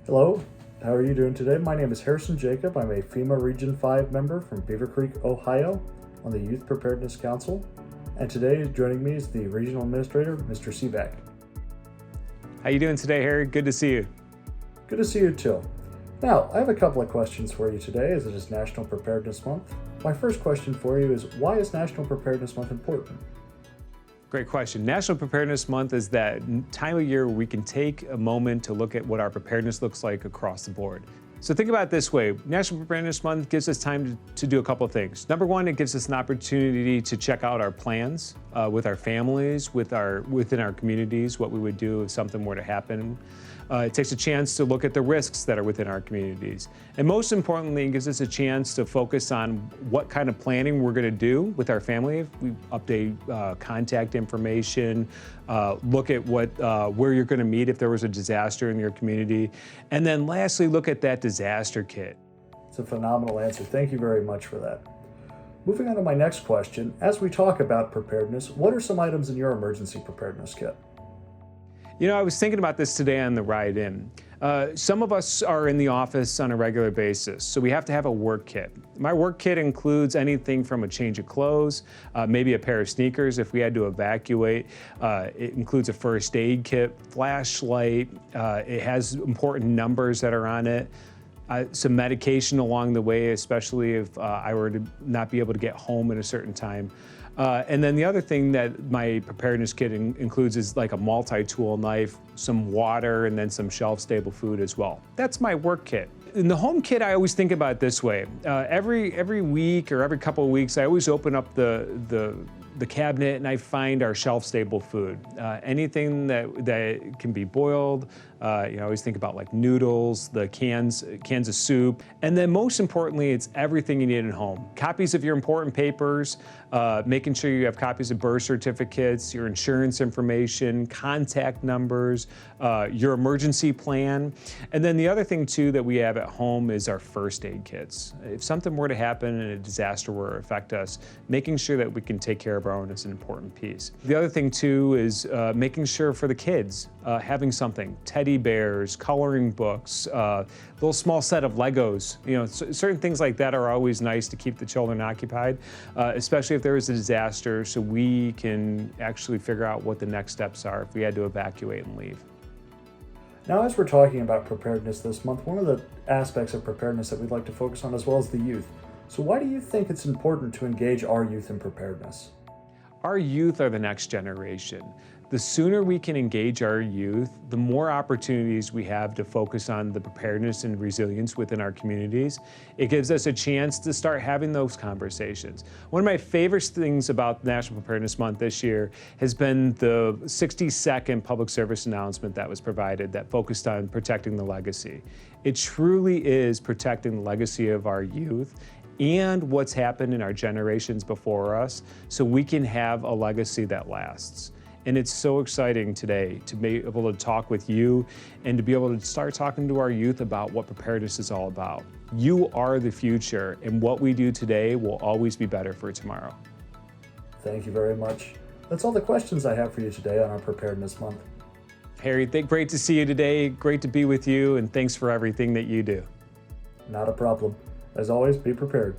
Hello, how are you doing today? My name is Harrison Jacob. I'm a FEMA Region 5 member from Beaver Creek, Ohio on the Youth Preparedness Council. And today joining me is the Regional Administrator, Mr. Sivak. How you doing today, Harry? Good to see you. Good to see you too. Now, I have a couple of questions for you today as it is National Preparedness Month. My first question for you is, why is National Preparedness Month important? Great question. National Preparedness Month is that time of year where we can take a moment to look at what our preparedness looks like across the board. So think about it this way. National Preparedness Month gives us time to do a couple of things. Number one, it gives us an opportunity to check out our plans with our families, within our communities, what we would do if something were to happen. It takes a chance to look at the risks that are within our communities. And most importantly, it gives us a chance to focus on what kind of planning we're going to do with our family. We update contact information, look at where you're going to meet if there was a disaster in your community. And then lastly, look at that disaster kit. It's a phenomenal answer. Thank you very much for that. Moving on to my next question, as we talk about preparedness, what are some items in your emergency preparedness kit? You know, I was thinking about this today on the ride in. Some of us are in the office on a regular basis, so we have to have a work kit. My work kit includes anything from a change of clothes, maybe a pair of sneakers if we had to evacuate. It includes a first aid kit, flashlight. It has important numbers that are on it. Some medication along the way, especially if I were to not be able to get home at a certain time. And then the other thing that my preparedness kit includes is like a multi-tool knife, some water, and then some shelf-stable food as well. That's my work kit. In the home kit, I always think about it this way. Every week or every couple of weeks, I always open up the cabinet and I find our shelf-stable food. Anything that can be boiled. I always think about like noodles, the cans of soup, and then most importantly, it's everything you need at home. Copies of your important papers, making sure you have copies of birth certificates, your insurance information, contact numbers, your emergency plan, and then the other thing too that we have at home is our first aid kits. If something were to happen and a disaster were to affect us, making sure that we can take care of our own is an important piece. The other thing too is making sure for the kids, having something, teddy bears, coloring books, a little small set of Legos. Certain things like that are always nice to keep the children occupied, especially if there is a disaster, so we can actually figure out what the next steps are if we had to evacuate and leave. Now, as we're talking about preparedness this month, one of the aspects of preparedness that we'd like to focus on as well is the youth. So why do you think it's important to engage our youth in preparedness? Our youth are the next generation. The sooner we can engage our youth, the more opportunities we have to focus on the preparedness and resilience within our communities. It gives us a chance to start having those conversations. One of my favorite things about National Preparedness Month this year has been the 60-second public service announcement that was provided that focused on protecting the legacy. It truly is protecting the legacy of our youth and what's happened in our generations before us, so we can have a legacy that lasts. And it's so exciting today to be able to talk with you and to be able to start talking to our youth about what preparedness is all about. You are the future, and what we do today will always be better for tomorrow. Thank you very much. That's all the questions I have for you today on our Preparedness Month. Harry, great to see you today. Great to be with you, and thanks for everything that you do. Not a problem. As always, be prepared.